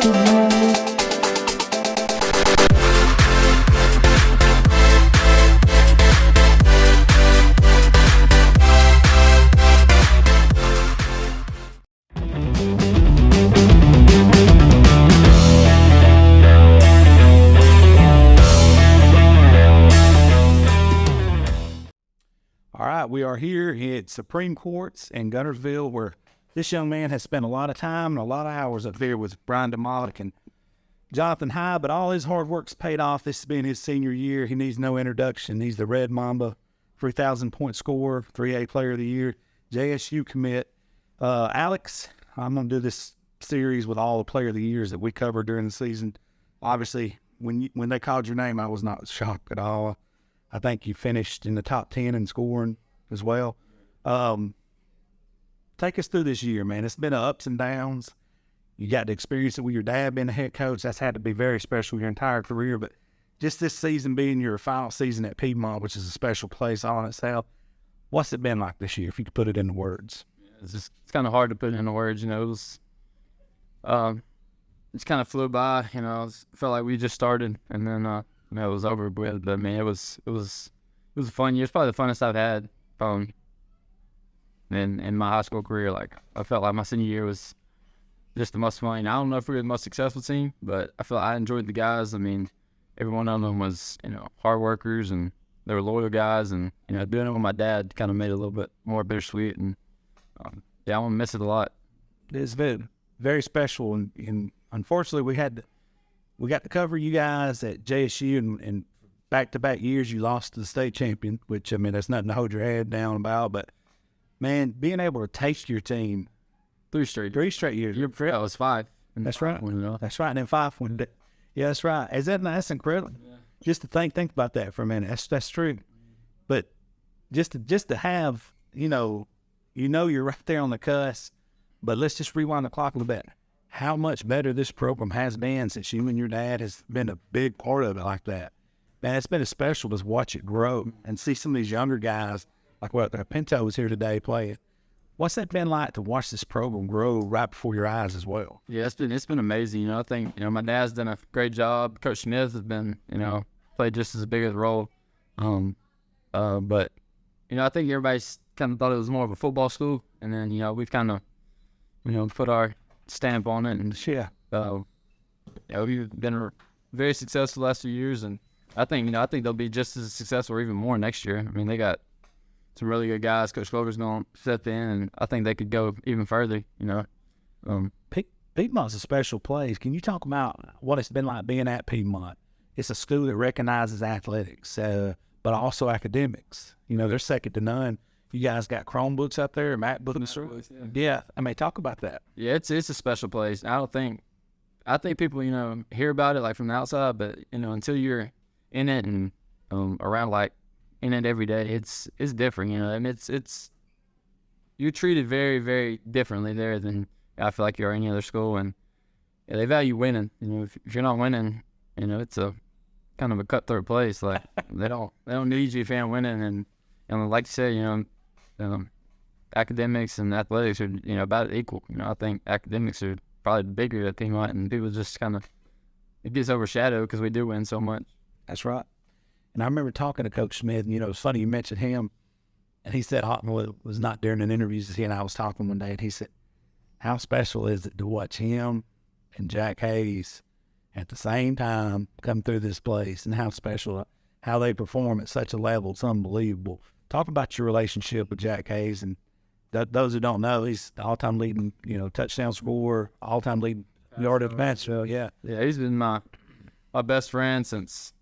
All right, we are here at Supreme Courts in Guntersville, where this young man has spent a lot of time and a lot of hours up there with Brian DeMolick and Jonathan High, but all his hard work's paid off. This has been his senior year. He needs no introduction. He's the Red Mamba, 3,000-point scorer, 3A Player of the Year, JSU commit. Alex, I'm going to do this series with all the Player of the Years that we covered during the season. Obviously, when they called your name, I was not shocked at all. I think you finished in the top 10 in scoring as well. Take us through this year, man. It's been ups and downs. You got to experience it with your dad being a head coach. That's had to be very special your entire career. But just this season being your final season at Piedmont, which is a special place all in itself, what's it been like this year, if you could put it into words? It's kind of hard to put it into words. It was it's kind of flew by. Felt like we just started, and then it was over with. But it was a fun year. It's probably the funnest I've had in my high school career. Like, I felt like my senior year was just the most fun. I don't know if we were the most successful team, but I feel like I enjoyed the guys. Every one of them was hard workers, and they were loyal guys. And doing it with my dad kind of made it a little bit more bittersweet. And I'm gonna miss it a lot. It's been very special, and unfortunately we got to cover you guys at JSU, and back-to-back years you lost to the state champion, which, that's nothing to hold your head down about. But, man, being able to taste your team 3 straight years. Year before that was 5. That's right. That's right. And then 5 won it. Yeah, that's right. That's incredible. Yeah. Just to think about that for a minute. That's true. But just to have, you're right there on the cusp. But let's just rewind the clock a little bit. How much better this program has been since you and your dad has been a big part of it like that. Man, it's been special to watch it grow and see some of these younger guys, like what Pinto was here today playing. What's that been like to watch this program grow right before your eyes as well? Yeah, it's been amazing. I think, my dad's done a great job. Coach Smith has been, played just as big a role. But, I think everybody's kind of thought it was more of a football school. And then, we've kind of, put our stamp on it, and we've been very successful the last few years, and I think they'll be just as successful or even more next year. They got some really good guys. Coach Slover's going to step in, and I think they could go even further. Piedmont's a special place. Can you talk about what it's been like being at Piedmont? It's a school that recognizes athletics, but also academics. They're second to none. You guys got Chromebooks up there, MacBooks. Yeah. Talk about that. Yeah, it's a special place. I think people, hear about it like from the outside, but until you're in it and around, like, in it every day, it's different. It's you're treated very, very differently there than I feel like you are any other school, and they value winning. If you're not winning, it's a kind of a cutthroat place. Like, they don't need you if you ain't winning, and like you said, academics and athletics are, about equal. I think academics are probably bigger at Piedmont, and people just kind of, it gets overshadowed because we do win so much. That's right. And I remember talking to Coach Smith, and, it's funny you mentioned him, and he said, it was not during an interview, he and I was talking one day, and he said, how special is it to watch him and Jack Hayes at the same time come through this place, and how special, how they perform at such a level. It's unbelievable. Talk about your relationship with Jack Hayes, and those who don't know, he's the all-time leading, touchdown scorer, all-time leading yard of Mansfield. Yeah, he's been my best friend since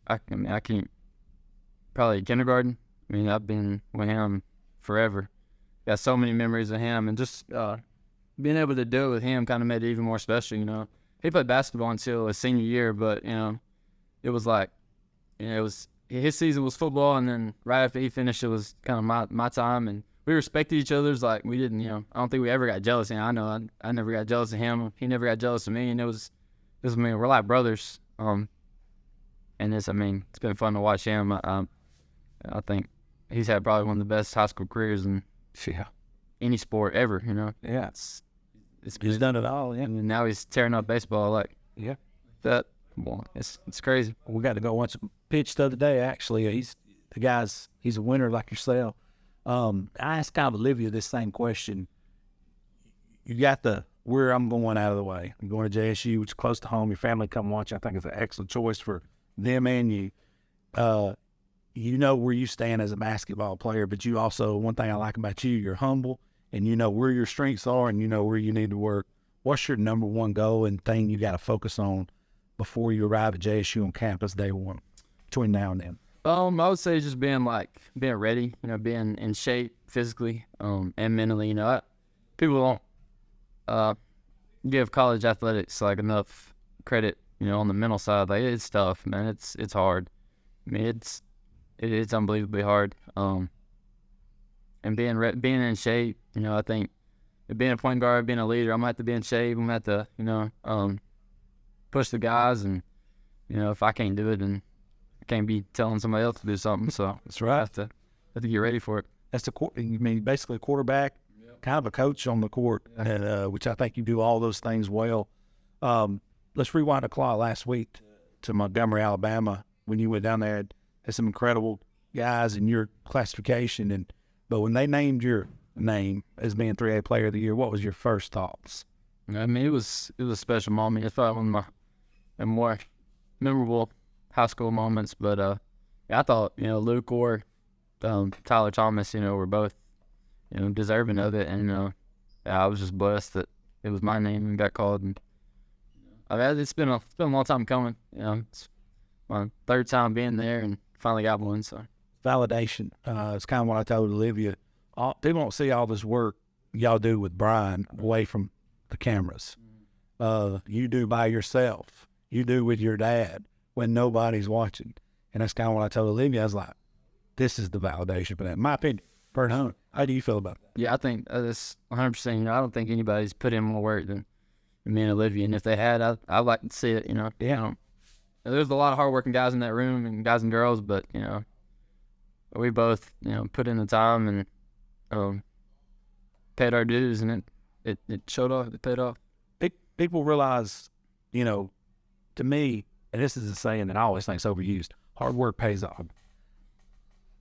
I can't probably kindergarten. I've been with him forever. Got so many memories of him, and just being able to do it with him kind of made it even more special. He played basketball until his senior year, but it was like, it was. His season was football, and then right after he finished, it was kind of my time, and we respected each other's. Like, we didn't, I don't think we ever got jealous. I know I never got jealous of him. He never got jealous of me, and we're like brothers. And it's been fun to watch him. I think he's had probably one of the best high school careers in any sport ever. Yeah, He's done it all. Yeah. And now he's tearing up baseball like Yeah. that. Well, it's crazy. We got to go watch him pitch the other day. Actually, he's a winner like yourself. I asked kind of Olivia this same question. You got where I'm going out of the way. I'm going to JSU, which is close to home. Your family come watch. I think it's an excellent choice for them and you. You know where you stand as a basketball player, but you also, one thing I like about you, you're humble and you know where your strengths are and you know where you need to work. What's your number one goal and thing you got to focus on before you arrive at JSU on campus day one, between now and then? I would say just being ready, being in shape physically, and mentally. People don't give college athletics like enough credit, on the mental side. Like it's tough, man. It's hard. I mean, it's unbelievably hard. And being in shape, I think being a point guard, being a leader, I'm gonna have to be in shape. I'm gonna have to, push the guys, and if I can't do it, then I can't be telling somebody else to do something. So That's right. I have to get ready for it. That's basically a quarterback, kind of a coach on the court, and which I think you do all those things well. Let's rewind the clock last week to Montgomery, Alabama, when you went down there. Had some incredible guys in your classification, but when they named your name as being 3A Player of the Year, what was your first thoughts? I mean, it was a special moment. It's probably one of my more memorable high school moments. But I thought Luke or Tyler Thomas, were both deserving of it, and I was just blessed that it was my name and got called. And I mean, it's been a long time coming. It's my third time being there, and finally got one. So Validation. It's kind of what I told Olivia. People don't see all this work y'all do with Brian away from the cameras. You do by yourself. You do with your dad when nobody's watching. And that's kind of what I told Olivia. I was like, this is the validation for that. In my opinion, Bert Hunt, how do you feel about that? Yeah, I think that's 100%. I don't think anybody's put in more work than me and Olivia. And if they had, I'd like to see it, Yeah. There's a lot of hardworking guys in that room, and guys and girls, but, we both, put in the time and paid our dues, and it showed off. It paid off. People realize, to me, and this is a saying that I always think is overused, hard work pays off.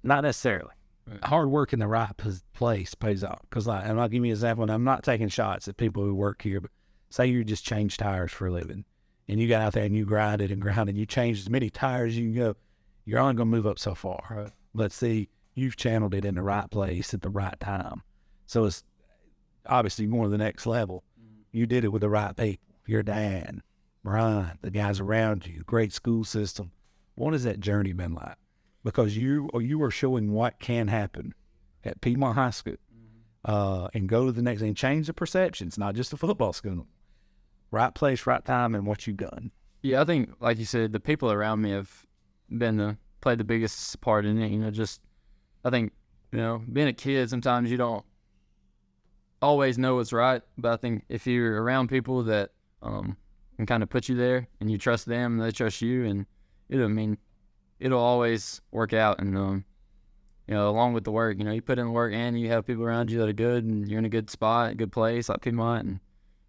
Not necessarily. Right. Hard work in the right place pays off. Because, and I'll give you an example, and I'm not taking shots at people who work here, but say you just change tires for a living, and you got out there and you grinded, you changed as many tires as you can go, you're only going to move up so far. Right. But see, you've channeled it in the right place at the right time. So it's obviously going to the next level. You did it with the right people. Your dad, Brian, the guys around you, great school system. What has that journey been like? Because you are showing what can happen at Piedmont High School, and go to the next and change the perceptions, not just the football school. Right place, right time, and what you've done. Yeah, I think, like you said, the people around me have played the biggest part in it. I think, being a kid, sometimes you don't always know what's right, but I think if you're around people that can kind of put you there, and you trust them and they trust you, and it'll always work out. And along with the work, you put in the work, and you have people around you that are good, and you're in a good spot, a good place like Piedmont. And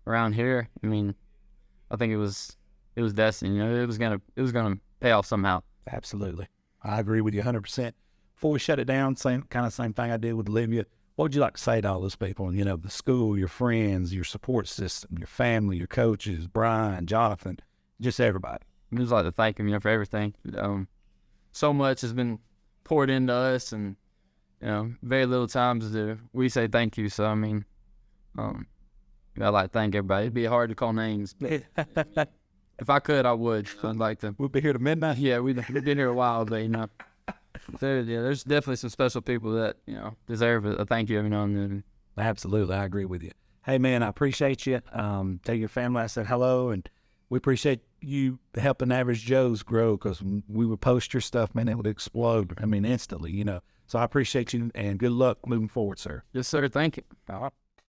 around here, I think it was destiny. It was gonna pay off somehow. Absolutely, I agree with you 100%. Before we shut it down, same thing I did with Olivia. What would you like to say to all those people? The school, your friends, your support system, your family, your coaches, Brian, Jonathan, just everybody. I'd just like to thank them, for everything. So much has been poured into us, and very little times do we say thank you. So I'd like to thank everybody. It'd be hard to call names. If I could, I would. I'd like to. We'll be here to midnight. Yeah, we've been here a while, but there's definitely some special people that deserve a thank you every now and then. Absolutely, I agree with you. Hey man, I appreciate you. Tell your family I said hello, and we appreciate you helping Average Joes grow, because when we would post your stuff, man, it would explode. Instantly. So I appreciate you, and good luck moving forward, sir. Yes, sir. Thank you. All right.